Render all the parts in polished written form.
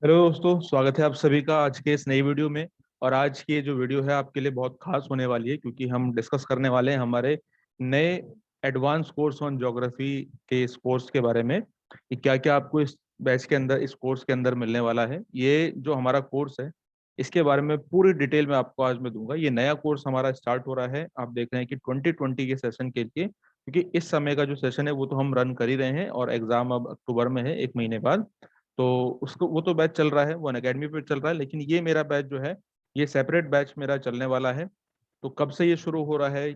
Hello दोस्तों, स्वागत है आप सभी का आज के इस नई वीडियो में। और आज की ये जो वीडियो है आपके लिए बहुत खास होने वाली है, क्योंकि हम डिस्कस करने वाले हैं हमारे नए एडवांस कोर्स ऑन ज्योग्राफी के इस कोर्स के बारे में कि क्या क्या आपको इस बैच के अंदर, इस कोर्स के अंदर मिलने वाला है। ये जो हमारा कोर्स है, इसके बारे में पूरी डिटेल में आपको आज मैं दूंगा। ये नया कोर्स हमारा स्टार्ट हो रहा है, आप देख रहे हैं कि 2020 के सेशन के लिए, क्योंकि इस समय का जो सेशन है वो तो हम रन कर ही रहे हैं और एग्जाम अब अक्टूबर में है, 1 महीने बाद। तो उसको वो तो बैच चल रहा है, वो अकेडमी पे चल रहा है, लेकिन ये मेरा बैच जो है, ये सेपरेट बैच मेरा चलने वाला है। तो कब से ये शुरू हो रहा है,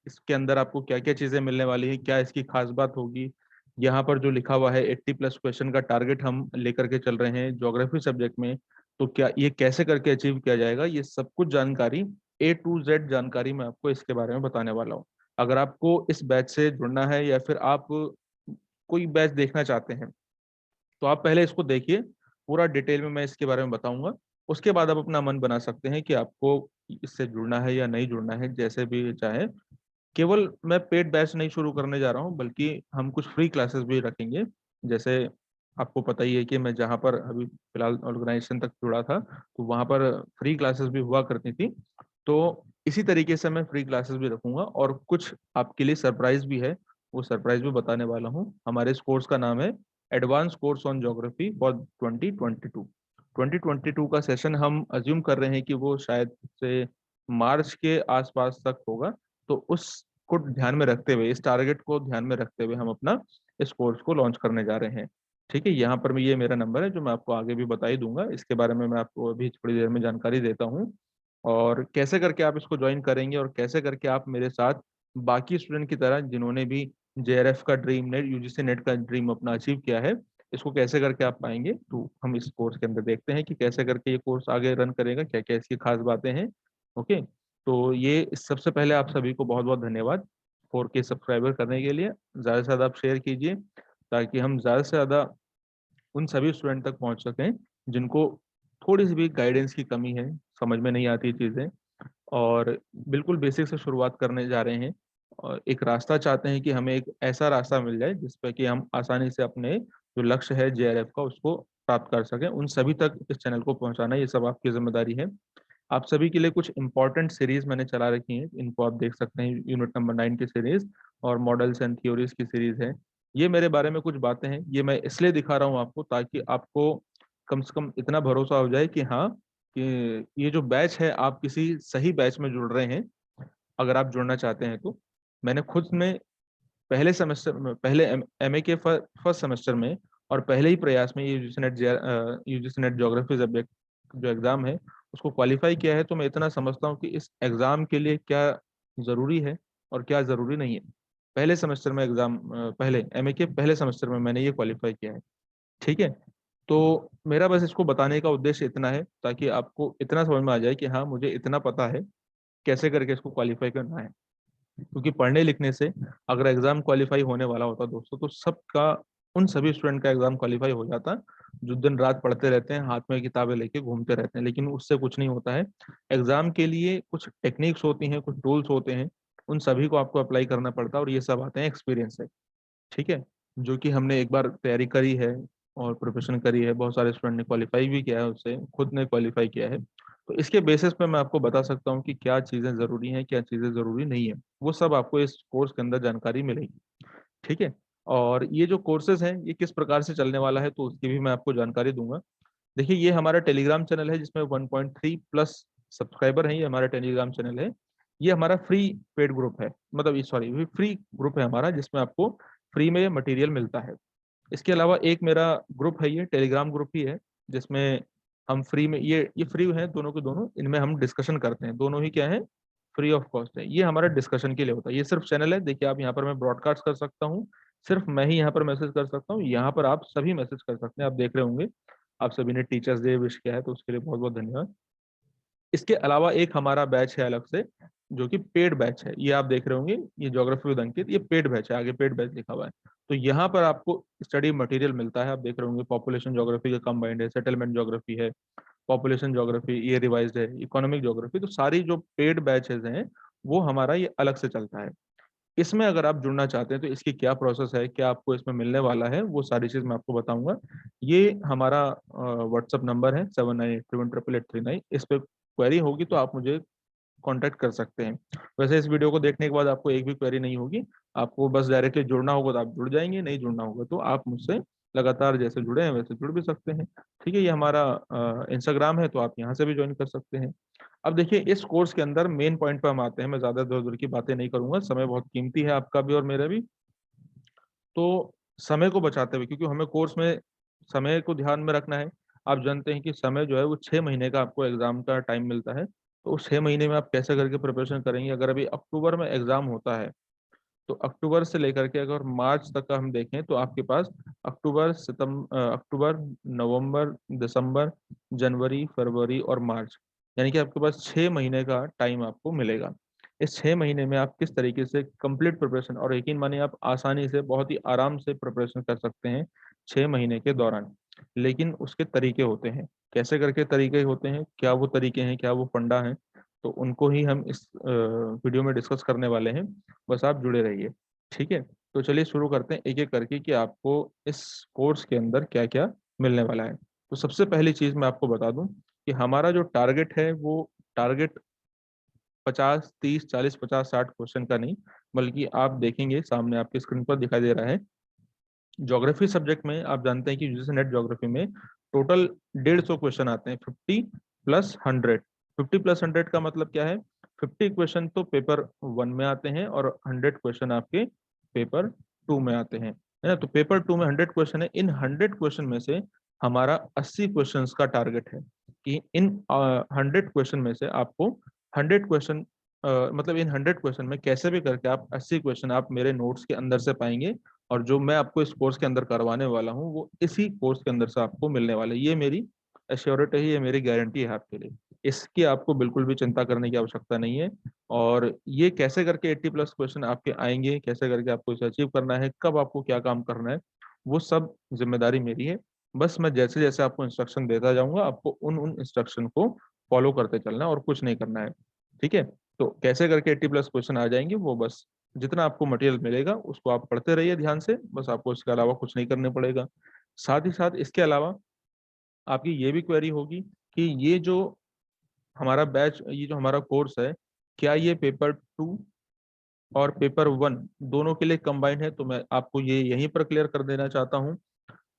इसके अंदर आपको क्या क्या चीजें मिलने वाली है, क्या इसकी खास बात होगी। यहाँ पर जो लिखा हुआ है 80+ क्वेश्चन का टारगेट हम लेकर के चल रहे हैं ज्योग्राफी सब्जेक्ट में। तो क्या ये कैसे करके अचीव किया जाएगा, ये सब कुछ जानकारी, A to Z जानकारी मैं आपको इसके बारे में बताने वाला हूँ। अगर आपको इस बैच से जुड़ना है या फिर आप कोई बैच देखना चाहते हैं, तो आप पहले इसको देखिए, पूरा डिटेल में मैं इसके बारे में बताऊंगा। उसके बाद आप अपना मन बना सकते हैं कि आपको इससे जुड़ना है या नहीं जुड़ना है, जैसे भी चाहे। केवल मैं पेड बैच नहीं शुरू करने जा रहा हूँ, बल्कि हम कुछ फ्री क्लासेस भी रखेंगे। जैसे आपको पता ही है कि मैं जहाँ पर अभी फिलहाल ऑर्गेनाइजेशन तक जुड़ा था, तो वहाँ पर फ्री क्लासेस भी हुआ करती थी। तो इसी तरीके से मैं फ्री क्लासेस भी रखूंगा, और कुछ आपके लिए सरप्राइज भी है, वो सरप्राइज भी बताने वाला हूँ। हमारे इस कोर्स का नाम है advance course on geography for 2022। 2022 का सेशन हम अज्यूम कर रहे हैं कि वो शायद से मार्च के आसपास तक होगा। तो उसको ध्यान में रखते हुए, इस टारगेट को ध्यान में रखते हुए हम अपना इस कोर्स को लॉन्च करने जा रहे हैं। ठीक है, यहाँ पर ये मेरा नंबर है जो मैं आपको आगे भी बता ही दूंगा। इसके बारे में मैं आपको अभी थोड़ी देर में जानकारी देता हूँ, और कैसे करके आप इसको ज्वाइन करेंगे और कैसे करके आप मेरे साथ बाकी स्टूडेंट की तरह जिन्होंने भी JRF का ड्रीम, नेट UGC नेट का ड्रीम अपना अचीव किया है, इसको कैसे करके आप पाएंगे। तो हम इस कोर्स के अंदर देखते हैं कि कैसे करके ये कोर्स आगे रन करेगा, क्या क्या इसकी खास बातें हैं। ओके, तो ये सबसे पहले आप सभी को बहुत बहुत धन्यवाद 4K सब्सक्राइबर करने के लिए। ज़्यादा से ज़्यादा आप शेयर कीजिए, ताकि हम ज़्यादा से ज़्यादा उन सभी स्टूडेंट तक पहुंच सकें जिनको थोड़ी सी भी गाइडेंस की कमी है, समझ में नहीं आती चीज़ें, और बिल्कुल बेसिक से शुरुआत करने जा रहे हैं। और एक रास्ता चाहते हैं कि हमें एक ऐसा रास्ता मिल जाए जिस पे कि हम आसानी से अपने जो लक्ष्य है JRF का, उसको प्राप्त कर सकें। उन सभी तक इस चैनल को पहुंचाना, ये सब आपकी जिम्मेदारी है। आप सभी के लिए कुछ इंपॉर्टेंट सीरीज मैंने चला रखी हैं, इनको आप देख सकते हैं। यूनिट नंबर 9 की सीरीज और मॉडल्स एंड थ्योरीज की सीरीज है। ये मेरे बारे में कुछ बातें हैं, ये मैं इसलिए दिखा रहा हूँ आपको, ताकि आपको कम से कम इतना भरोसा हो जाए कि हाँ, कि ये जो बैच है, आप किसी सही बैच में जुड़ रहे हैं। अगर आप जुड़ना चाहते हैं तो मैंने खुद में पहले सेमेस्टर में, पहले MA के फर्स्ट सेमेस्टर में और पहले ही प्रयास में ये यूजीसी नेट ज्योग्राफी सब्जेक्ट जो एग्जाम है, उसको क्वालिफाई किया है। तो मैं इतना समझता हूँ कि इस एग्जाम के लिए क्या जरूरी है और क्या जरूरी नहीं है। पहले सेमेस्टर में एग्जाम, पहले MA के पहले सेमेस्टर में मैंने ये क्वालिफाई किया है। ठीक है, तो मेरा बस इसको बताने का उद्देश्य इतना है, ताकि आपको इतना समझ में आ जाए कि हाँ, मुझे इतना पता है कैसे करके इसको क्वालिफाई करना है। क्योंकि पढ़ने लिखने से अगर एग्जाम क्वालिफाई होने वाला होता दोस्तों, तो सबका, उन सभी स्टूडेंट का एग्जाम क्वालिफाई हो जाता जो दिन रात पढ़ते रहते हैं, हाथ में किताबें लेके घूमते रहते हैं। लेकिन उससे कुछ नहीं होता है। एग्जाम के लिए कुछ टेक्निक्स होती हैं, कुछ टूल्स होते हैं, उन सभी को आपको अप्लाई करना पड़ता है, और ये सब आते हैं एक्सपीरियंस से। ठीक है, जो कि हमने एक बार तैयारी करी है और प्रिपरेशन करी है, बहुत सारे स्टूडेंट ने क्वालिफाई भी किया है, उससे खुद ने क्वालिफाई किया है। तो इसके बेसिस पे मैं आपको बता सकता हूँ कि क्या चीज़ें ज़रूरी हैं, क्या चीज़ें ज़रूरी नहीं है। वो सब आपको इस कोर्स के अंदर जानकारी मिलेगी। ठीक है, और ये जो कोर्सेज हैं, ये किस प्रकार से चलने वाला है, तो उसकी भी मैं आपको जानकारी दूंगा। देखिए, ये हमारा टेलीग्राम चैनल है जिसमें 1.3+ सब्सक्राइबर हैं। ये हमारा टेलीग्राम चैनल है। ये हमारा फ्री पेड ग्रुप है, मतलब सॉरी, फ्री ग्रुप है हमारा, जिसमें आपको फ्री में मटेरियल मिलता है। इसके अलावा एक मेरा ग्रुप है, ये टेलीग्राम ग्रुप ही है, जिसमें हम फ्री में, ये फ्री है दोनों के दोनों, इनमें हम डिस्कशन करते हैं। दोनों ही क्या है, फ्री ऑफ कॉस्ट है। ये हमारा डिस्कशन के लिए होता है, ये सिर्फ चैनल है। देखिए, आप यहाँ पर मैं ब्रॉडकास्ट कर सकता हूँ, सिर्फ मैं ही यहाँ पर मैसेज कर सकता हूँ। यहाँ पर आप सभी मैसेज कर सकते हैं। आप देख रहे होंगे, आप सभी ने टीचर्स डे विश किया है, तो उसके लिए बहुत बहुत धन्यवाद। इसके अलावा एक हमारा बैच है अलग से, जो कि पेड बैच है। ये आप देख रहे होंगे, ये ज्योग्राफी विद अंकित, ये पेड बैच है, आगे पेड बैच लिखा हुआ है। तो यहाँ पर आपको स्टडी मटेरियल मिलता है। आप देख रहे होंगे, पॉपुलेशन ज्योग्राफी का कंबाइंड है, सेटलमेंट ज्योग्राफी है, पॉपुलेशन ज्योग्राफी ये रिवाइज्ड है, इकोनॉमिक ज्योग्राफी। तो सारी जो पेड बैचेज हैं, वो हमारा ये अलग से चलता है। इसमें अगर आप जुड़ना चाहते हैं तो इसकी क्या प्रोसेस है, क्या आपको इसमें मिलने वाला है, वो सारी चीज मैं आपको बताऊंगा। ये हमारा व्हाट्सअप नंबर है 7983188839। इस पे क्वेरी होगी तो आप मुझे कांटेक्ट कर सकते हैं। वैसे इस वीडियो को देखने के बाद आपको एक भी क्वेरी नहीं होगी, आपको बस डायरेक्टली जुड़ना होगा तो आप जुड़ जाएंगे, नहीं जुड़ना होगा तो आप मुझसे लगातार जैसे जुड़े हैं वैसे जुड़ भी सकते हैं। ठीक है, ये हमारा इंस्टाग्राम है तो आप यहाँ से भी ज्वाइन कर सकते हैं। अब देखिए इस कोर्स के अंदर मेन पॉइंट पे हम आते हैं, मैं ज्यादा दूर दूर की बातें नहीं करूंगा, समय बहुत कीमती है आपका भी और मेरा भी। तो समय को बचाते हुए, क्योंकि हमें कोर्स में समय को ध्यान में रखना है। आप जानते हैं कि समय जो है वो 6 महीने का आपको एग्जाम का टाइम मिलता है, तो उस 6 महीने में आप कैसे करके प्रिपरेशन करेंगे। अगर अभी अक्टूबर में एग्जाम होता है तो अक्टूबर से लेकर के अगर मार्च तक का हम देखें तो आपके पास अक्टूबर, नवंबर, दिसंबर, जनवरी, फरवरी और मार्च, यानी कि आपके पास 6 महीने का टाइम आपको मिलेगा। इस 6 महीने में आप किस तरीके से कंप्लीट प्रिपरेशन, और यकीन मानिए आप आसानी से बहुत ही आराम से प्रिपरेशन कर सकते हैं 6 महीने के दौरान। लेकिन उसके तरीके होते हैं, कैसे करके तरीके होते हैं, क्या वो तरीके हैं, क्या वो फंडा है, तो उनको ही हम इस वीडियो में डिस्कस करने वाले हैं। बस आप जुड़े रहिए। ठीक है, तो चलिए शुरू करते हैं एक एक करके कि आपको इस कोर्स के अंदर क्या क्या मिलने वाला है। तो सबसे पहली चीज मैं आपको बता दूं कि हमारा जो टारगेट है वो टारगेट 50, 30, 40, 50, 60 क्वेश्चन का नहीं, बल्कि आप देखेंगे सामने आपकी स्क्रीन पर दिखाई दे रहा है। ज्योग्राफी सब्जेक्ट में आप जानते हैं कि यूजीसी नेट ज्योग्राफी में टोटल 150 क्वेश्चन आते हैं, 50 + 100। 50 + 100 का मतलब क्या है, 50 क्वेश्चन तो पेपर 1 में आते हैं और 100 क्वेश्चन आपके पेपर 2 में आते हैं, है ना। तो पेपर 2 में 100 क्वेश्चन है, इन 100 क्वेश्चन में से हमारा 80 क्वेश्चन का टारगेट है कि इन 100 क्वेश्चन में से आपको 100 क्वेश्चन, मतलब इन 100 क्वेश्चन में कैसे भी करके आप 80 क्वेश्चन आप मेरे नोट्स के अंदर से पाएंगे। और जो मैं आपको इस कोर्स के अंदर करवाने वाला हूँ वो इसी कोर्स के अंदर से आपको मिलने वाला है। ये मेरी एश्योरिटी है, ये मेरी गारंटी है आपके लिए। इसकी आपको बिल्कुल भी चिंता करने की आवश्यकता नहीं है। और ये कैसे करके 80+ क्वेश्चन आपके आएंगे, कैसे करके आपको इसे अचीव करना है, कब आपको क्या काम करना है, वो सब जिम्मेदारी मेरी है। बस मैं जैसे जैसे आपको इंस्ट्रक्शन देता जाऊंगा, आपको उन उन इंस्ट्रक्शन को फॉलो करते चलना है और कुछ नहीं करना है। ठीक है, तो कैसे करके 80+ क्वेश्चन आ जाएंगे, वो बस जितना आपको मटेरियल मिलेगा उसको आप पढ़ते रहिए ध्यान से, बस आपको इसके अलावा कुछ नहीं करने पड़ेगा। साथ ही साथ इसके अलावा आपकी ये भी क्वेरी होगी कि ये जो हमारा बैच, ये जो हमारा कोर्स है, क्या ये पेपर 2 और पेपर 1 दोनों के लिए कंबाइंड है। तो मैं आपको ये यहीं पर क्लियर कर देना चाहता हूँ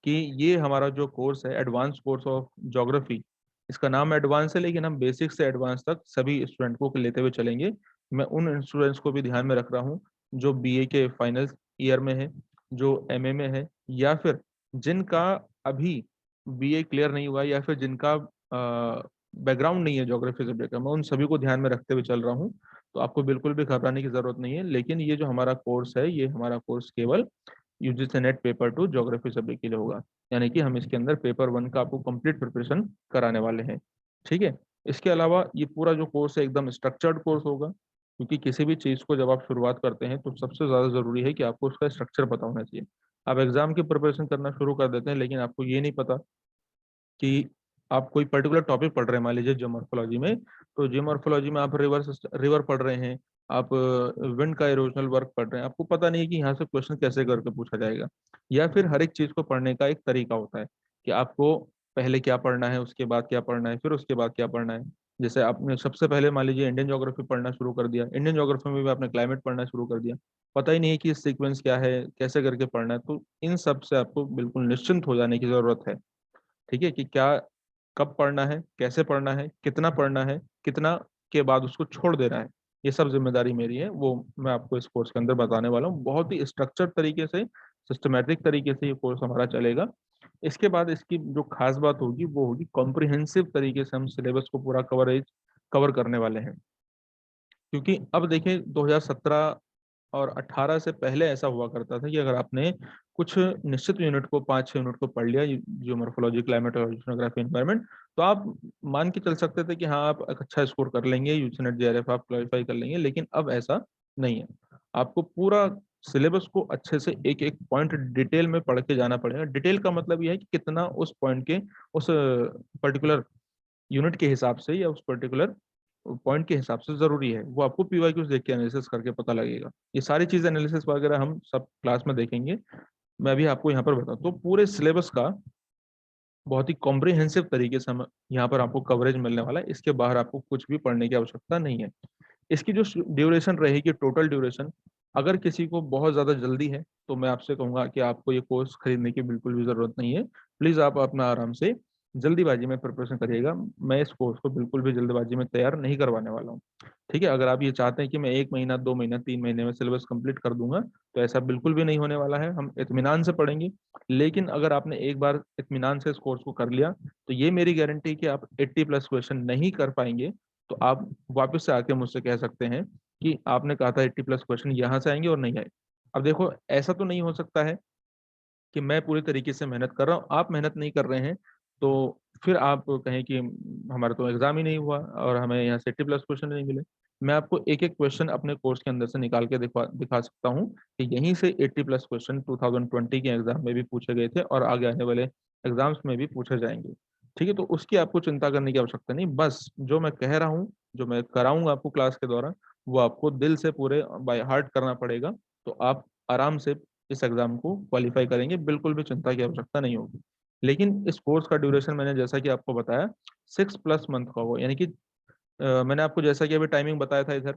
कि ये हमारा जो कोर्स है एडवांस कोर्स ऑफ ज्योग्राफी, इसका नाम एडवांस है लेकिन हम बेसिक से एडवांस तक सभी स्टूडेंट को लेते हुए चलेंगे। मैं उन स्टूडेंट्स को भी ध्यान में रख रहा हूँ जो बीए के फाइनल ईयर में है, जो एमए में है, या फिर जिनका अभी बीए क्लियर नहीं हुआ, या फिर जिनका बैकग्राउंड नहीं है ज्योग्राफी सब्जेक्ट का, मैं उन सभी को ध्यान में रखते हुए चल रहा हूँ। तो आपको बिल्कुल भी घबराने की जरूरत नहीं है। लेकिन ये जो हमारा कोर्स है, ये हमारा कोर्स केवल UGC net paper 2 geography subject के लिए होगा, यानी कि हम इसके अंदर पेपर 1 का आपको कंप्लीट प्रिपरेशन कराने वाले हैं। ठीक है, इसके अलावा ये पूरा जो कोर्स है एकदम स्ट्रक्चर्ड कोर्स होगा, क्योंकि किसी भी चीज़ को जब आप शुरुआत करते हैं तो सबसे ज़्यादा ज़रूरी है कि आपको उसका स्ट्रक्चर पता होना चाहिए। आप एग्जाम की प्रिपरेशन करना शुरू कर देते हैं लेकिन आपको ये नहीं पता कि आप कोई पर्टिकुलर टॉपिक पढ़ रहे हैं, मान लीजिए जियोमॉर्फोलॉजी में, तो जियोमॉर्फोलॉजी में आप रिवर पढ़ रहे हैं, आप विंड का इरोजनल वर्क पढ़ रहे हैं, आपको पता नहीं है कि यहाँ से क्वेश्चन कैसे करके पूछा जाएगा। या फिर हर एक चीज को पढ़ने का एक तरीका होता है कि आपको पहले क्या पढ़ना है, उसके बाद क्या पढ़ना है, फिर उसके बाद क्या पढ़ना है। जैसे आपने सबसे पहले मान लीजिए इंडियन ज्योग्राफी पढ़ना शुरू कर दिया, इंडियन ज्योग्राफी में भी आपने क्लाइमेट पढ़ना शुरू कर दिया, पता ही नहीं है कि सीक्वेंस क्या है, कैसे करके पढ़ना है। तो इन सब से आपको बिल्कुल निश्चिंत हो जाने की जरूरत है। ठीक है, कि क्या कब पढ़ना है, कैसे पढ़ना है, कितना पढ़ना है, कितना के बाद उसको छोड़ देना है, ये सब जिम्मेदारी मेरी है। वो मैं आपको इस कोर्स के अंदर बताने वाला हूँ, बहुत ही स्ट्रक्चर्ड तरीके से, सिस्टमेटिक तरीके से ये कोर्स हमारा चलेगा। इसके बाद इसकी जो खास बात होगी वो होगी कॉम्प्रिहेंसिव तरीके से हम सिलेबस को पूरा कवर करने वाले हैं। क्योंकि अब देखिए 2017 और 18 से पहले ऐसा हुआ करता था कि अगर आपने कुछ निश्चित यूनिट को 5-6 यूनिट को पढ़ लिया, जियोमॉर्फोलॉजी, क्लाइमेटोलॉजी, ओशनोग्राफी, एनवायरनमेंट, तो आप मान के चल सकते थे कि हाँ आप एक अच्छा स्कोर कर लेंगे, यूजीसी नेट जेआरएफ आप क्वालिफाई कर लेंगे। लेकिन अब ऐसा नहीं है, आपको पूरा सिलेबस को अच्छे से एक एक पॉइंट डिटेल में पढ़ के जाना पड़ेगा। डिटेल का मतलब यह है कि कितना उस पॉइंट के, उस पर्टिकुलर यूनिट के हिसाब से या उस पर्टिकुलर पॉइंट के हिसाब से जरूरी है, वो आपको पीवाईक्यूज देख के एनालिसिस करके पता लगेगा। ये सारी चीजें एनालिसिस वगैरह हम सब क्लास में देखेंगे। मैं भी आपको यहाँ पर बताऊँ तो पूरे सिलेबस का बहुत ही कॉम्प्रिहेंसिव तरीके से हम यहाँ पर आपको कवरेज मिलने वाला है। इसके बाहर आपको कुछ भी पढ़ने की आवश्यकता नहीं है। इसकी जो ड्यूरेशन रहेगी, टोटल ड्यूरेशन, अगर किसी को बहुत ज़्यादा जल्दी है तो मैं आपसे कहूँगा कि आपको ये कोर्स खरीदने की बिल्कुल भी ज़रूरत नहीं है। प्लीज़ आप अपना आराम से जल्दीबाजी में प्रिपरेशन करिएगा। मैं इस कोर्स को बिल्कुल भी जल्दबाजी में तैयार नहीं करवाने वाला हूँ। ठीक है, अगर आप ये चाहते हैं कि मैं 1 महीना, 2 महीना, 3 महीने में सिलेबस कंप्लीट कर दूंगा, तो ऐसा बिल्कुल भी नहीं होने वाला है। हम इत्मीनान से पढ़ेंगे। लेकिन अगर आपने एक बार इत्मीनान से इस कोर्स को कर लिया, तो ये मेरी गारंटी कि आप 80+ क्वेश्चन नहीं कर पाएंगे, तो आप वापस से आके मुझसे कह सकते हैं कि आपने कहा था 80+ क्वेश्चन यहाँ से आएंगे और नहीं आए। अब देखो, ऐसा तो नहीं हो सकता है कि मैं पूरी तरीके से मेहनत कर रहा हूँ, आप मेहनत नहीं कर रहे हैं, तो फिर आप कहें कि हमारा तो एग्जाम ही नहीं हुआ और हमें यहाँ से 80+ क्वेश्चन नहीं मिले। मैं आपको एक एक क्वेश्चन अपने कोर्स के अंदर से निकाल के दिखा सकता हूँ कि यहीं से 80+ क्वेश्चन 2020 के एग्जाम में भी पूछे गए थे और आगे आने वाले एग्जाम्स में भी पूछे जाएंगे। ठीक है, तो उसकी आपको चिंता करने की आवश्यकता नहीं। बस जो मैं कह रहा हूँ, जो मैं कराऊंगा आपको क्लास के दौरान, वो आपको दिल से पूरे बाय हार्ट करना पड़ेगा। तो आप आराम से इस एग्जाम को क्वालिफाई करेंगे, बिल्कुल भी चिंता की आवश्यकता नहीं होगी। लेकिन इस कोर्स का ड्यूरेशन मैंने जैसा कि आपको बताया 6+ मंथ का होगा, यानी कि मैंने आपको जैसा कि अभी टाइमिंग बताया था इधर,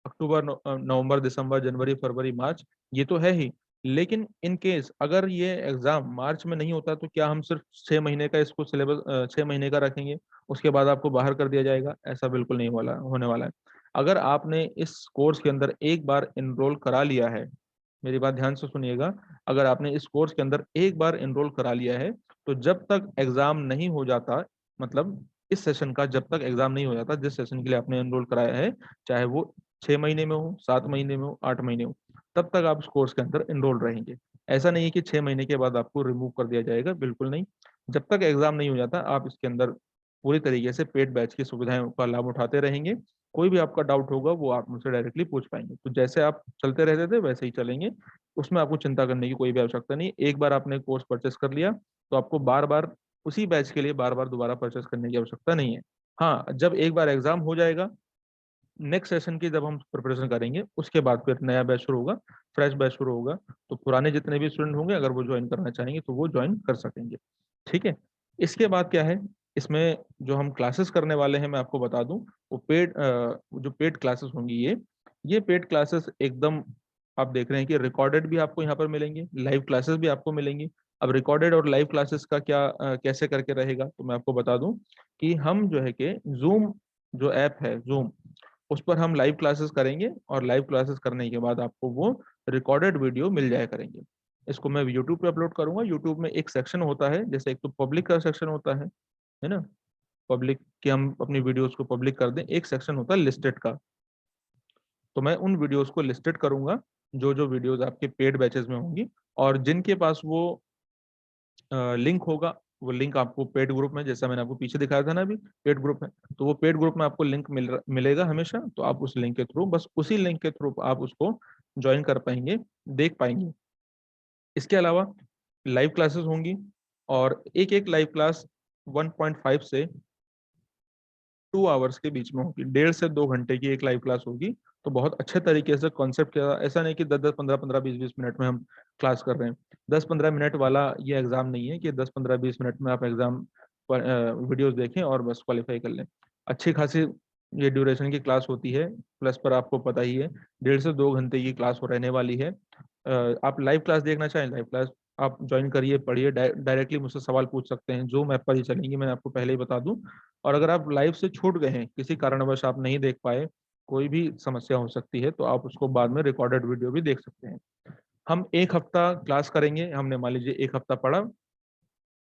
अक्टूबर, नवंबर, दिसंबर, जनवरी, फरवरी, मार्च, ये तो है ही। लेकिन इन केस अगर ये एग्जाम मार्च में नहीं होता, तो क्या हम सिर्फ 6 महीने का इसको सिलेबस 6 महीने का रखेंगे, उसके बाद आपको बाहर कर दिया जाएगा? ऐसा बिल्कुल नहीं वाला होने वाला है। अगर आपने इस कोर्स के अंदर एक बार एनरोल करा लिया है, मेरी बात ध्यान से सुनिएगा, अगर आपने इस कोर्स के अंदर एक बार एनरोल करा लिया है, तो जब तक एग्जाम नहीं हो जाता, मतलब इस सेशन का जब तक एग्जाम नहीं हो जाता, जिस सेशन के लिए आपने एनरोल कराया है, चाहे वो 6 महीने में हो, 7 महीने में हो, 8 महीने हो, तब तक आप उस कोर्स के अंदर एनरोल रहेंगे। ऐसा नहीं है कि 6 महीने के बाद आपको रिमूव कर दिया जाएगा, बिल्कुल नहीं। जब तक एग्जाम नहीं हो जाता, आप इसके अंदर पूरी तरीके से पेड बैच की सुविधाएं का लाभ उठाते रहेंगे। कोई भी आपका डाउट होगा वो आप मुझसे डायरेक्टली पूछ पाएंगे। तो जैसे आप चलते रहते थे वैसे ही चलेंगे, उसमें आपको चिंता करने की कोई भी आवश्यकता नहीं। एक बार आपने कोर्स परचेस कर लिया, तो आपको बार बार उसी बैच के लिए बार बार दोबारा परचेस करने की आवश्यकता नहीं है। हाँ, जब एक बार एग्जाम हो जाएगा, नेक्स्ट सेशन की जब हम प्रिपरेशन करेंगे, उसके बाद फिर नया बैच शुरू होगा, फ्रेश बैच शुरू होगा। तो पुराने जितने भी स्टूडेंट होंगे, अगर वो ज्वाइन करना चाहेंगे तो वो ज्वाइन कर सकेंगे। ठीक है, इसके बाद क्या है, इसमें जो हम क्लासेस करने वाले हैं मैं आपको बता दूं, वो जो पेड क्लासेस होंगी, ये पेड क्लासेस एकदम, आप देख रहे हैं कि रिकॉर्डेड भी आपको यहाँ पर मिलेंगे, लाइव क्लासेस भी आपको मिलेंगी। अब रिकॉर्डेड और लाइव क्लासेस का क्या कैसे करके रहेगा, तो मैं आपको बता दूं कि हम जो है कि जूम, जो ऐप है जूम, उस पर हम लाइव क्लासेस करेंगे और लाइव क्लासेस करने के बाद आपको वो रिकॉर्डेड वीडियो मिल जाया करेंगे। इसको मैं यूट्यूब पे अपलोड करूंगा। यूट्यूब में एक सेक्शन होता है, जैसे एक तो पब्लिक का सेक्शन होता है ना, पब्लिक कि हम अपनी वीडियोस को पब्लिक कर दें। एक सेक्शन होता है लिस्टेड का, तो मैं उन वीडियोस को लिस्टेड करूंगा, जो जो वीडियोस आपके पेड बैचेस में होंगी, और जिनके पास वो लिंक होगा, वो लिंक आपको पेड ग्रुप में, जैसा मैंने आपको पीछे दिखाया था ना अभी, पेड ग्रुप में, तो वो पेड ग्रुप में आपको लिंक मिलेगा हमेशा। तो आप उस लिंक के थ्रू, बस उसी लिंक के थ्रू आप उसको ज्वाइन कर पाएंगे, देख पाएंगे। इसके अलावा लाइव क्लासेस होंगी, और एक एक लाइव क्लास 1.5 से 2 आवर्स के बीच में होगी। 1.5 से 2 घंटे की एक लाइव क्लास होगी। तो बहुत अच्छे तरीके से कॉन्सेप्ट किया, ऐसा नहीं कि 10-10, 15-15, 20-20 मिनट में हम क्लास कर रहे हैं। 10-15 मिनट वाला ये एग्जाम नहीं है कि 10-15-20 मिनट में आप एग्जाम पर वीडियोस देखें और बस क्वालिफाई कर लें। अच्छी खासी ये ड्यूरेशन की क्लास होती है, प्लस पर आपको पता ही है 1.5 से 2 घंटे की क्लास हो रहने वाली है। आप लाइव क्लास देखना चाहें, लाइव क्लास आप ज्वाइन करिए, पढ़िए, डायरेक्टली मुझसे सवाल पूछ सकते हैं। जूम ऐप पर ही चलेंगी, मैंने आपको पहले ही बता दूं। और अगर आप लाइव से छूट गए हैं, किसी कारणवश आप नहीं देख पाए, कोई भी समस्या हो सकती है, तो आप उसको बाद में रिकॉर्डेड वीडियो भी देख सकते हैं। हम एक हफ्ता क्लास करेंगे। हमने मान लीजिए एक हफ्ता पढ़ा,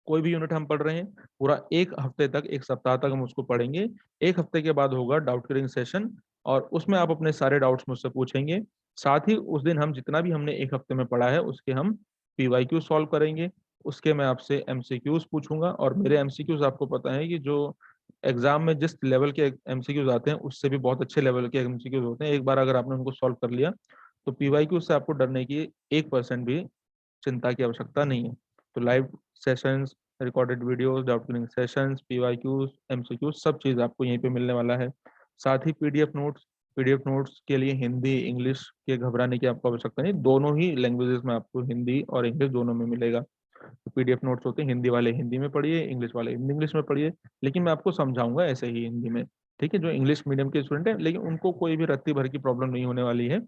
कोई भी यूनिट हम पढ़ रहे हैं, पूरा एक हफ्ते तक, एक सप्ताह तक हम उसको पढ़ेंगे। एक हफ्ते के बाद होगा डाउट क्लियरिंग सेशन, और उसमें आप अपने सारे डाउट्स मुझसे पूछेंगे। साथ ही उस दिन हम जितना भी हमने एक हफ्ते में पढ़ा है, उसके हम पीवाईक्यू सॉल्व करेंगे। उसके मैं आपसे एमसीक्यूज पूछूंगा, और मेरे एमसीक्यूज आपको पता है कि जो एग्जाम में जिस लेवल के एमसीक्यूज आते हैं, उससे भी बहुत अच्छे लेवल के एमसीक्यूज होते हैं। एक बार अगर आपने उनको सॉल्व कर लिया, तो पीवाईक्यू से आपको डरने की 1% भी चिंता की आवश्यकता नहीं है। तो live sessions, recorded videos, doubt clearing sessions, PYQs, MCQs, सब चीज़ आपको यहीं पे मिलने वाला है। साथ ही पीडीएफ नोट्स के लिए हिंदी इंग्लिश के घबराने की आपको आवश्यकता नहीं, दोनों ही लैंग्वेजेस में आपको हिंदी और इंग्लिश दोनों में मिलेगा। तो पीडीएफ नोट्स होते हैं, हिंदी वाले हिंदी में पढ़िए, इंग्लिश वाले इंग्लिश में पढ़िए, लेकिन मैं आपको समझाऊंगा ऐसे ही हिंदी में। ठीक है, जो इंग्लिश मीडियम के स्टूडेंट है लेकिन उनको कोई भी रत्ती भर की प्रॉब्लम नहीं होने वाली है।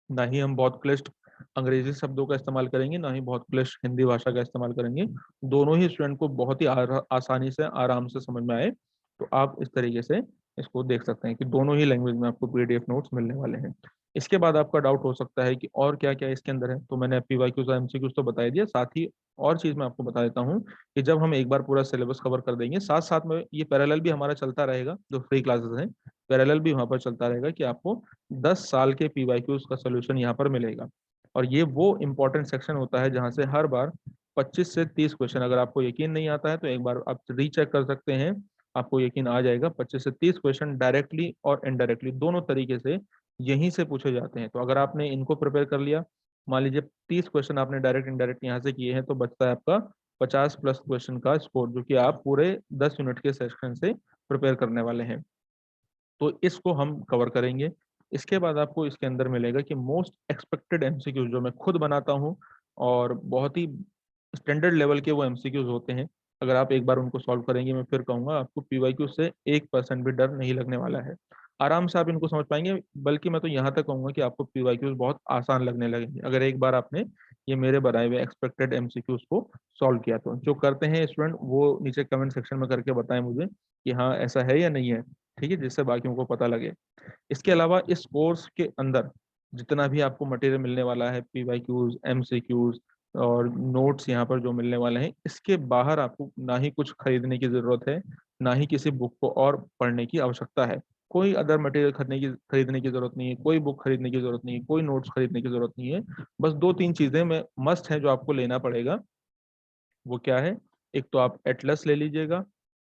ना ही हम बहुत क्लिष्ट अंग्रेजी शब्दों का इस्तेमाल करेंगे, ना ही बहुत क्लिष्ट हिंदी भाषा का इस्तेमाल करेंगे। दोनों ही स्टूडेंट को बहुत ही आसानी से आराम से समझ में आए। तो आप इस तरीके से इसको देख सकते हैं कि दोनों ही लैंग्वेज में आपको पीडीएफ नोट्स मिलने वाले हैं। इसके बाद आपका डाउट हो सकता है कि और क्या क्या इसके अंदर है, तो मैंने पीवाईक्यूज और एमसीक्यूज तो बता दिया, साथ ही और चीज मैं आपको बता देता हूँ कि जब हम एक बार पूरा सिलेबस कवर कर देंगे, साथ साथ में ये पैरेलल भी हमारा चलता रहेगा, जो फ्री क्लासेस हैं पैरेलल भी वहाँ पर चलता रहेगा कि आपको 10 साल के पीवाईक्यूज का सोल्यूशन यहाँ पर मिलेगा। और ये वो इंपॉर्टेंट सेक्शन होता है जहाँ से हर बार 25 से 30 क्वेश्चन, अगर आपको यकीन नहीं आता है तो एक बार आप रीचेक कर सकते हैं, आपको यकीन आ जाएगा। 25 से 30 क्वेश्चन डायरेक्टली और इनडायरेक्टली दोनों तरीके से यहीं से पूछे जाते हैं। तो अगर आपने इनको प्रिपेयर कर लिया, मान लीजिए 30 क्वेश्चन आपने डायरेक्ट इनडायरेक्ट यहाँ से किए हैं, तो बचता है आपका 50 प्लस क्वेश्चन का स्कोर, जो कि आप पूरे 10 यूनिट के सेक्शन से प्रिपेयर करने वाले हैं। तो इसको हम कवर करेंगे। इसके बाद आपको इसके अंदर मिलेगा कि मोस्ट एक्सपेक्टेड एमसीक्यूज, जो मैं खुद बनाता हूँ और बहुत ही स्टैंडर्ड लेवल के वो एमसीक्यूज होते हैं। अगर आप एक बार उनको सॉल्व करेंगे, मैं फिर कहूंगा आपको पीवाईक्यू से 1% भी डर नहीं लगने वाला है। आराम से आप इनको समझ पाएंगे, बल्कि मैं तो यहाँ तक कहूंगा कि आपको पीवाईक्यूज बहुत आसान लगने लगेंगे अगर एक बार आपने ये मेरे बनाए हुए एक्सपेक्टेड एमसीक्यूज को सॉल्व किया। तो जो करते हैं स्टूडेंट वो नीचे कमेंट सेक्शन में करके बताएं मुझे कि हाँ ऐसा है या नहीं है, ठीक है, जिससे बाकियों को पता लगे। इसके अलावा इस कोर्स के अंदर जितना भी आपको मटेरियल मिलने वाला है, पीवाईक्यूज, एमसीक्यूज और नोट्स यहाँ पर जो मिलने वाले हैं, इसके बाहर आपको ना ही कुछ खरीदने की जरूरत है, ना ही किसी बुक को और पढ़ने की आवश्यकता है। कोई अदर मटेरियल खरीदने की जरूरत नहीं है, कोई बुक खरीदने की जरूरत नहीं है, कोई नोट्स खरीदने की जरूरत नहीं है। बस दो तीन चीजें में मस्ट है जो आपको लेना पड़ेगा। वो क्या है? एक तो आप एटलस ले लीजिएगा,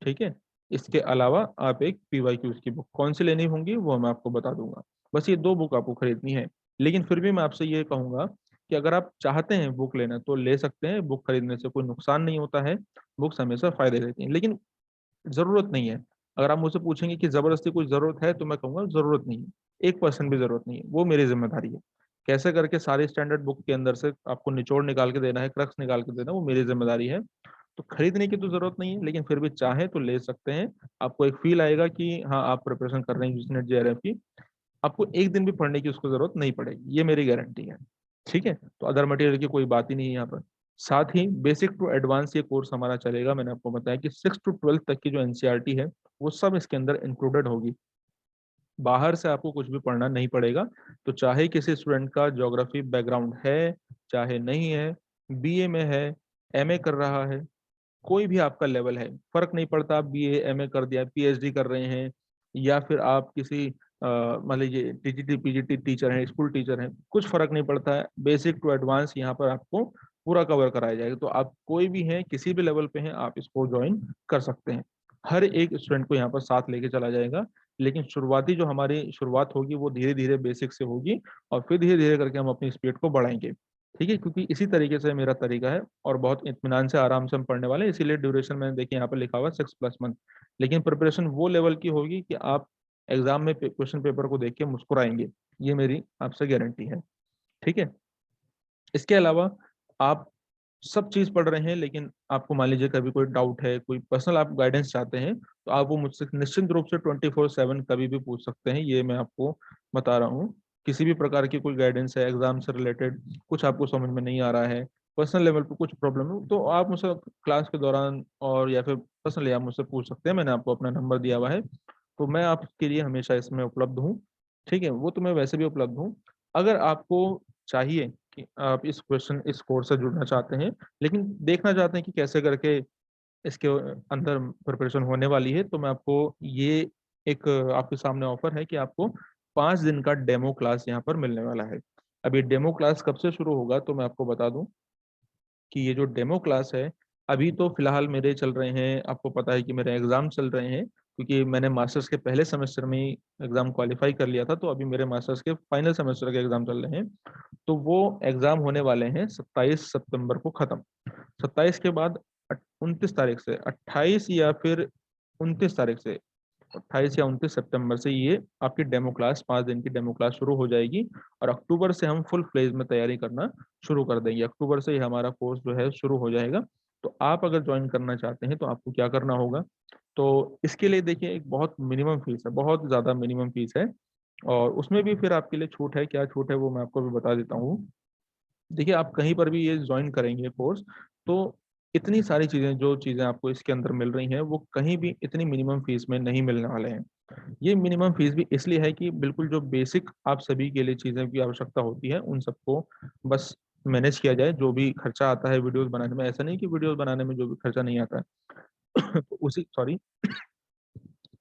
ठीक है। इसके अलावा आप एक पीवाईक्यूज की बुक कौन सी लेनी होंगी वो मैं आपको बता दूंगा। बस ये दो बुक आपको खरीदनी है। लेकिन फिर भी मैं आपसे ये कहूंगा कि अगर आप चाहते हैं बुक लेना तो ले सकते हैं, बुक खरीदने से कोई नुकसान नहीं होता है, बुक्स हमेशा फायदे देती हैं, लेकिन जरूरत नहीं है। अगर आप मुझसे पूछेंगे कि जबरदस्ती कोई जरूरत है, तो मैं कहूंगा जरूरत नहीं है, 1% भी जरूरत नहीं है, वो मेरी जिम्मेदारी है। कैसे करके सारी स्टैंडर्ड बुक के अंदर से आपको निचोड़ निकाल के देना है, क्रक्स निकाल के देना है, वो मेरी जिम्मेदारी है। तो खरीदने की तो जरूरत नहीं है, लेकिन फिर भी चाहे तो ले सकते हैं। आपको एक फील आएगा कि हाँ आप प्रिपरेशन कर रहे हैं यूजीसी नेट जेआरएफ की, आपको एक दिन भी पढ़ने की उसको जरूरत नहीं पड़ेगी, ये मेरी गारंटी है। ठीक है, तो अदर मटेरियल की कोई बात ही नहीं है यहाँ पर। साथ ही बेसिक टू एडवांस ये कोर्स हमारा चलेगा। मैंने आपको बताया कि 6 to 12 तक की जो एनसीईआरटी है वो सब इसके अंदर इंक्लूडेड होगी, बाहर से आपको कुछ भी पढ़ना नहीं पड़ेगा। तो चाहे किसी स्टूडेंट का ज्योग्राफी बैकग्राउंड है, चाहे नहीं है, बीए में है, एमए कर रहा है, कोई भी आपका लेवल है, फर्क नहीं पड़ता। आप बीए एमए कर दिया, पीएचडी कर रहे हैं, या फिर आप किसी मान लीजिए टीजीटी पीजीटी टीचर हैं, स्कूल टीचर हैं, कुछ फर्क नहीं पड़ता है। बेसिक टू एडवांस यहाँ पर आपको पूरा कवर कराया जाएगा। तो आप कोई भी हैं, किसी भी लेवल पे हैं, आप इसको ज्वाइन कर सकते हैं। हर एक स्टूडेंट को यहाँ पर साथ लेके चला जाएगा। लेकिन शुरुआती जो हमारी शुरुआत होगी वो धीरे धीरे बेसिक से होगी, और फिर धीरे धीरे करके हम अपनी स्पीड को बढ़ाएंगे। ठीक है, क्योंकि इसी तरीके से मेरा तरीका है और बहुत इत्मीनान से आराम से हम पढ़ने वाले हैं। इसीलिए ड्यूरेशन मैंने देखिए यहाँ पर लिखा हुआ 6+ मंथ। लेकिन प्रिपरेशन वो लेवल की होगी कि आप एग्जाम में क्वेश्चन पेपर को देख के मुस्कुराएंगे, ये मेरी आपसे गारंटी है। ठीक है, इसके अलावा आप सब चीज पढ़ रहे हैं, लेकिन आपको मान लीजिए कभी कोई डाउट है, कोई पर्सनल आप गाइडेंस चाहते हैं, तो आप वो मुझसे निश्चिंत रूप से 24/7 कभी भी पूछ सकते हैं। ये मैं आपको बता रहा हूँ। किसी भी प्रकार की कोई गाइडेंस है, एग्जाम से रिलेटेड कुछ आपको समझ में नहीं आ रहा है, पर्सनल लेवल पे कुछ प्रॉब्लम हो, तो आप मुझसे क्लास के दौरान और या फिर पर्सनली आप मुझसे पूछ सकते हैं। मैंने आपको अपना नंबर दिया हुआ है, तो मैं आपके लिए हमेशा इसमें उपलब्ध हूँ। ठीक है, वो तो मैं वैसे भी उपलब्ध हूँ। अगर आपको चाहिए कि आप इस कोर्स से जुड़ना चाहते हैं, लेकिन देखना चाहते हैं कि कैसे करके इसके अंदर प्रिपरेशन होने वाली है, तो मैं आपको ये एक आपके सामने ऑफर है कि आपको 5 दिन का डेमो क्लास यहाँ पर मिलने वाला है। अब ये डेमो क्लास कब से शुरू होगा, तो मैं आपको बता दूं कि ये जो डेमो क्लास है, अभी तो फिलहाल मेरे चल रहे हैं, आपको पता है कि मेरे एग्जाम चल रहे हैं, क्योंकि मैंने मास्टर्स के पहले सेमेस्टर में ही एग्जाम क्वालिफाई कर लिया था, तो अभी मेरे मास्टर्स के फाइनल सेमेस्टर के एग्जाम चल रहे हैं। तो वो एग्जाम होने वाले हैं 27 सितंबर को खत्म। 27 के बाद 29 तारीख से, 28 या फिर 29 तारीख से, 28 या 29 सितंबर से ये आपकी डेमो क्लास, 5 दिन की डेमो क्लास शुरू हो जाएगी। और अक्टूबर से हम फुल फ्लेज में तैयारी करना शुरू कर देंगे। अक्टूबर से ही हमारा कोर्स जो है शुरू हो जाएगा। तो आप अगर ज्वाइन करना चाहते हैं तो आपको क्या करना होगा, तो इसके लिए देखिए एक बहुत मिनिमम फीस है, बहुत ज़्यादा मिनिमम फीस है। और उसमें भी फिर आपके लिए छूट है, क्या छूट है वो मैं आपको भी बता देता हूँ। देखिए आप कहीं पर भी ये ज्वाइन करेंगे कोर्स, तो इतनी सारी चीज़ें, जो चीज़ें आपको इसके अंदर मिल रही हैं वो कहीं भी इतनी मिनिमम फीस में नहीं मिलने वाले हैं। ये मिनिमम फीस भी इसलिए है कि बिल्कुल जो बेसिक आप सभी के लिए चीज़ें की आवश्यकता होती है उन सबको बस मैनेज किया जाए। जो भी खर्चा आता है वीडियोस बनाने में, ऐसा नहीं कि वीडियोस बनाने में जो भी खर्चा नहीं आता है तो उसी सॉरी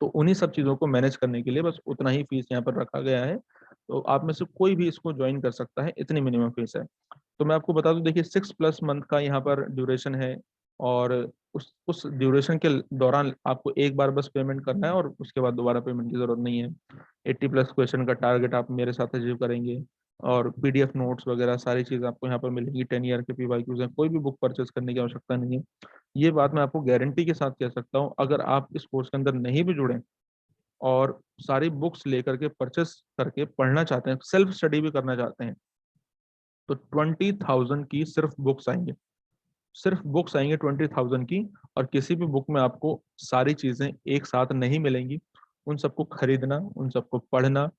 तो उन्हीं सब चीज़ों को मैनेज करने के लिए बस उतना ही फीस यहाँ पर रखा गया है। तो आप में से कोई भी इसको ज्वाइन कर सकता है, इतनी मिनिमम फीस है। तो मैं आपको बता दूं, देखिए 6+ मंथ का यहाँ पर ड्यूरेशन है। और उस ड्यूरेशन के दौरान आपको एक बार बस पेमेंट करना है, और उसके बाद दोबारा पेमेंट की जरूरत नहीं है। 80+ क्वेश्चन का टारगेट आप मेरे साथ अचीव करेंगे। और पीडीएफ नोट्स वगैरह सारी चीज़ आपको यहाँ पर मिलेंगी। 10 ईयर के पीवाईक्यूज हैं, कोई भी बुक परचेस करने की आवश्यकता नहीं है। ये बात मैं आपको गारंटी के साथ कह सकता हूँ। अगर आप इस कोर्स के अंदर नहीं भी जुड़े और सारी बुक्स लेकर के परचेस करके पढ़ना चाहते हैं, सेल्फ स्टडी भी करना चाहते हैं, तो 20,000 की सिर्फ बुक्स आएंगे, सिर्फ बुक्स आएंगे 20,000 की। और किसी भी बुक में आपको सारी चीजें एक साथ नहीं मिलेंगी। उन सबको खरीदना, उन सबको पढ़ना,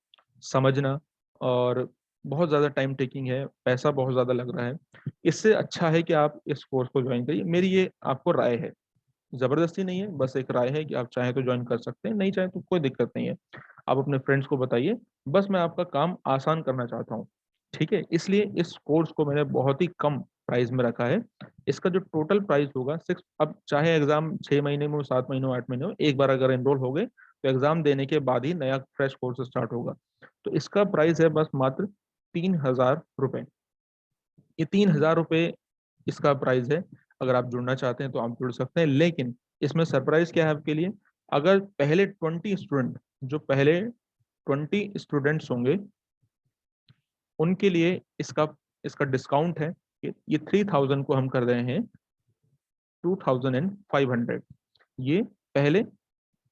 समझना, और बहुत ज़्यादा टाइम टेकिंग है, पैसा बहुत ज़्यादा लग रहा है। इससे अच्छा है कि आप इस कोर्स को ज्वाइन करिए। मेरी ये आपको राय है, जबरदस्ती नहीं है, बस एक राय है कि आप चाहें तो ज्वाइन कर सकते हैं, नहीं चाहें तो कोई दिक्कत नहीं है। आप अपने फ्रेंड्स को बताइए, बस मैं आपका काम आसान करना चाहता हूँ। ठीक है, इसलिए इस कोर्स को मैंने बहुत ही कम प्राइस में रखा है। इसका जो टोटल प्राइस होगा सिक्स, अब चाहे एग्जाम 6 महीने में हो, 7 महीने हो, 8 महीने हो, एक बार अगर एनरोल हो गए तो एग्जाम देने के बाद ही नया फ्रेश कोर्स स्टार्ट होगा। तो इसका प्राइस है बस मात्र 3,000 रुपये। ये 3,000 रुपये इसका प्राइस है। अगर आप जुड़ना चाहते हैं तो आप जुड़ सकते हैं, लेकिन इसमें सरप्राइज क्या है आपके लिए। अगर पहले 20 स्टूडेंट, जो पहले 20 स्टूडेंट्स होंगे, उनके लिए इसका इसका डिस्काउंट है कि ये 3,000 को हम कर रहे हैं 2,500। ये पहले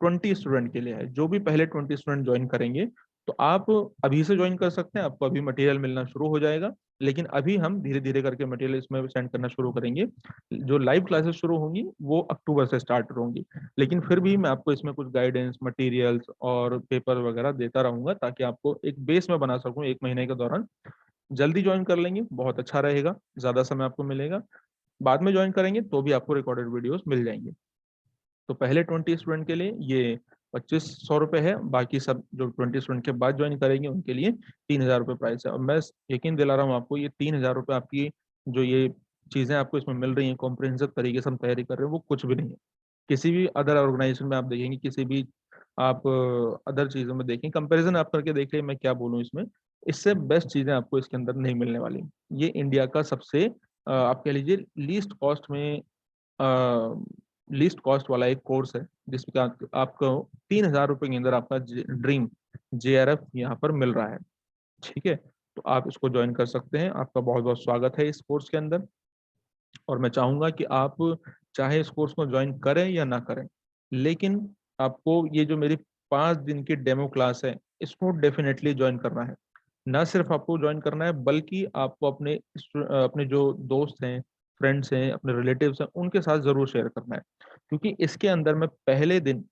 20 स्टूडेंट के लिए है। जो भी पहले 20 स्टूडेंट ज्वाइन करेंगे, तो आप अभी से ज्वाइन कर सकते हैं, आपको अभी मटेरियल मिलना शुरू हो जाएगा। लेकिन अभी हम धीरे धीरे करके मटेरियल इसमें सेंड करना शुरू करेंगे। जो लाइव क्लासेस शुरू होंगी वो अक्टूबर से स्टार्ट होंगी। लेकिन फिर भी मैं आपको इसमें कुछ गाइडेंस, मटेरियल्स और पेपर वगैरह देता रहूंगा, ताकि आपको एक बेस में बना सकूं 1 महीने के दौरान। जल्दी ज्वाइन कर लेंगे बहुत अच्छा रहेगा, ज्यादा समय आपको मिलेगा। बाद में ज्वाइन करेंगे तो भी आपको रिकॉर्डेड वीडियोस मिल जाएंगे। तो पहले 20 स्टूडेंट के लिए ये 2,500 रुपये है। बाकी सब जो 20 स्टूडेंट के बाद ज्वाइन करेंगे उनके लिए 3,000 रुपये प्राइस है। और मैं यकीन दिला रहा हूँ आपको, ये 3,000 रुपये आपकी जो ये चीज़ें आपको इसमें मिल रही हैं, कॉम्प्रिहेंसिव तरीके से हम तैयारी कर रहे हैं, वो कुछ भी नहीं है। किसी भी अदर ऑर्गेनाइजेशन में आप देखेंगे, किसी भी आप अदर चीज़ों में देखें, कंपैरिजन आप करके देखिए, मैं क्या बोलूँ इसमें, इससे बेस्ट चीज़ें आपको इसके अंदर नहीं मिलने वाली। ये इंडिया का सबसे आप कह लीजिए लीस्ट कॉस्ट में, लीस्ट कॉस्ट वाला एक कोर्स है, जिसमें आपको 3,000 रुपये के अंदर आपका ड्रीम JRF यहाँ पर मिल रहा है। ठीक है, तो आप इसको ज्वाइन कर सकते हैं। आपका बहुत बहुत स्वागत है इस कोर्स के अंदर। और मैं चाहूंगा कि आप चाहे इस कोर्स को ज्वाइन करें या ना करें, लेकिन आपको ये जो मेरी 5 दिन की डेमो क्लास है, इसको डेफिनेटली ज्वाइन करना है। ना सिर्फ आपको ज्वाइन करना है, बल्कि आपको अपने जो दोस्त हैं, फ्रेंड्स हैं, अपने रिलेटिव्स हैं, उनके साथ जरूर शेयर करना है। क्योंकि इसके अंदर मैं पहले दिन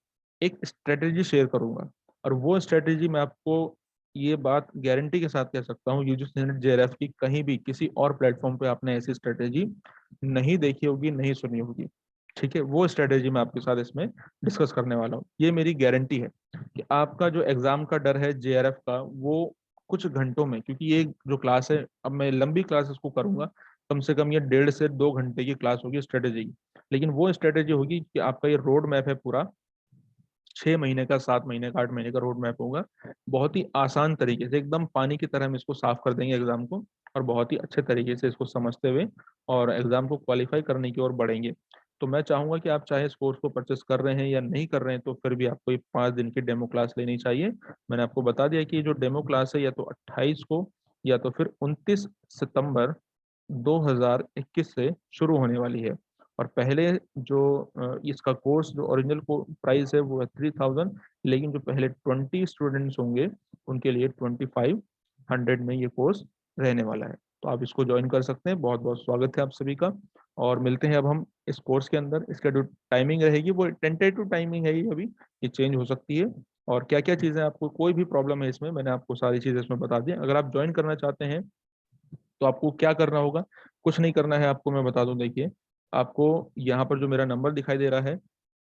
एक स्ट्रेटेजी शेयर करूंगा। और वो स्ट्रेटेजी मैं आपको, ये बात गारंटी के साथ कह सकता हूँ, यूजीसी नेट JRF की कहीं भी किसी और प्लेटफॉर्म पे आपने ऐसी स्ट्रेटेजी नहीं देखी होगी, नहीं सुनी होगी। ठीक है, वो स्ट्रेटेजी मैं आपके साथ इसमें डिस्कस करने वाला हूँ। ये मेरी गारंटी है कि आपका जो एग्जाम का डर है JRF का, वो कुछ घंटों में, क्योंकि ये जो क्लास है, अब मैं लंबी क्लास इसको करूंगा, कम से कम ये 1.5 से 2 घंटे की क्लास होगी स्ट्रेटेजी की। लेकिन वो स्ट्रेटेजी होगी कि आपका ये रोड मैप है पूरा, 6 महीने का, 7 महीने का, 8 महीने का रोड मैप होगा। बहुत ही आसान तरीके से, एकदम पानी की तरह हम इसको साफ कर देंगे एग्जाम को, और बहुत ही अच्छे तरीके से इसको समझते हुए और एग्जाम को क्वालिफाई करने की ओर बढ़ेंगे। तो मैं चाहूंगा कि आप चाहे इस कोर्स को परचेस कर रहे हैं या नहीं कर रहे हैं, तो फिर भी आपको ये 5 दिन की डेमो क्लास लेनी चाहिए। मैंने आपको बता दिया कि ये जो डेमो क्लास है, या तो 28 को या तो फिर 29 सितंबर 2021 से शुरू होने वाली है। और पहले जो इसका कोर्स जो ओरिजिनल प्राइस है वो है 3000, लेकिन जो पहले 20 स्टूडेंट्स होंगे उनके लिए 2500 में ये कोर्स रहने वाला है। तो आप इसको ज्वाइन कर सकते हैं। बहुत बहुत स्वागत है आप सभी का, और मिलते हैं अब हम इस कोर्स के अंदर। इसका जो टाइमिंग रहेगी वो टेंटेटिव टाइमिंग है, ये अभी ये चेंज हो सकती है। और क्या क्या चीज़ें, आपको कोई भी प्रॉब्लम है इसमें, मैंने आपको सारी चीज़ें इसमें बता दी। अगर आप ज्वाइन करना चाहते हैं तो आपको क्या करना होगा, कुछ नहीं करना है आपको, मैं बता दूं। देखिए, आपको यहाँ पर जो मेरा नंबर दिखाई दे रहा है,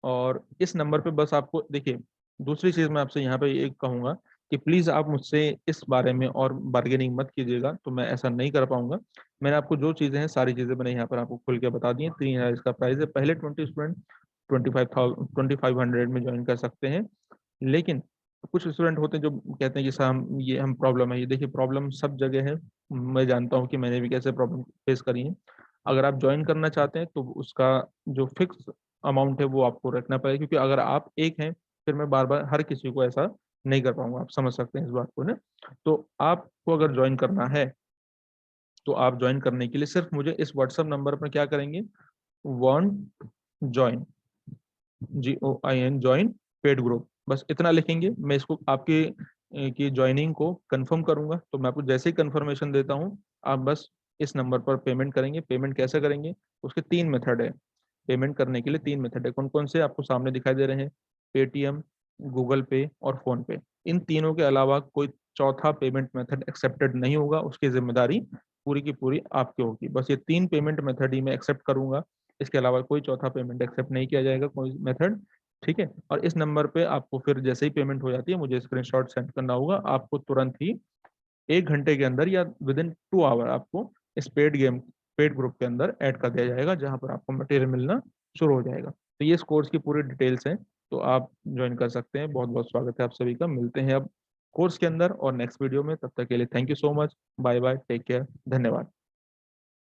और इस नंबर पे बस आपको, देखिए दूसरी चीज़ मैं आपसे यहाँ पे एक कहूँगा कि प्लीज़ आप मुझसे इस बारे में और बार्गेनिंग मत कीजिएगा, तो मैं ऐसा नहीं कर पाऊंगा। मैंने आपको जो चीज़ें हैं सारी चीज़ें मैंने यहाँ पर आपको खुल के बता दी हैं। 3000 इसका प्राइस है। पहले 20 स्टूडेंट 2500 में ज्वाइन कर सकते हैं। लेकिन कुछ स्टूडेंट होते हैं जो कहते हैं कि सर हम प्रॉब्लम है। ये देखिए, प्रॉब्लम सब जगह है, मैं जानता हूँ कि मैंने भी कैसे प्रॉब्लम फेस करी है। अगर आप ज्वाइन करना चाहते हैं तो उसका जो फिक्स अमाउंट है वो आपको रखना पड़ेगा, क्योंकि अगर आप एक हैं फिर मैं बार बार हर किसी को ऐसा नहीं कर पाऊंगा। आप समझ सकते हैं इस बात को ना। तो आपको अगर ज्वाइन करना है तो आप ज्वाइन करने के लिए सिर्फ मुझे इस व्हाट्सएप नंबर पर क्या करेंगे, want join, JOIN join paid group, बस इतना लिखेंगे। मैं इसको आपके की ज्वाइनिंग को कंफर्म करूंगा, तो मैं आपको जैसे ही कंफर्मेशन देता हूं आप बस इस नंबर पर पेमेंट करेंगे। पेमेंट कैसे करेंगे, उसके 3 मेथड है। पेमेंट करने के लिए 3 मेथड है। कौन कौन से आपको सामने दिखाई दे रहे हैं, पेटीएम, गूगल पे और फोन पे। इन तीनों के अलावा कोई चौथा पेमेंट मेथड एक्सेप्टेड नहीं होगा, उसकी जिम्मेदारी पूरी की पूरी आपकी होगी। बस ये 3 पेमेंट मेथड ही मैं एक्सेप्ट करूंगा, इसके अलावा कोई चौथा पेमेंट एक्सेप्ट नहीं किया जाएगा, कोई मेथड। ठीक है। और इस नंबर पे आपको फिर जैसे ही पेमेंट हो जाती है मुझे स्क्रीनशॉट सेंड करना होगा। आपको तुरंत ही 1 घंटे के अंदर या विद इन 2 आवर आपको इस पेड ग्रुप के अंदर ऐड कर दिया जाएगा, जहां पर आपको मटेरियल मिलना शुरू हो जाएगा। तो ये इस कोर्स की पूरी डिटेल्स हैं, तो आप ज्वाइन कर सकते हैं। बहुत बहुत स्वागत है आप सभी का। मिलते हैं अब कोर्स के अंदर और नेक्स्ट वीडियो में। तब तक के लिए thank you so much. Bye bye, take care, धन्यवाद।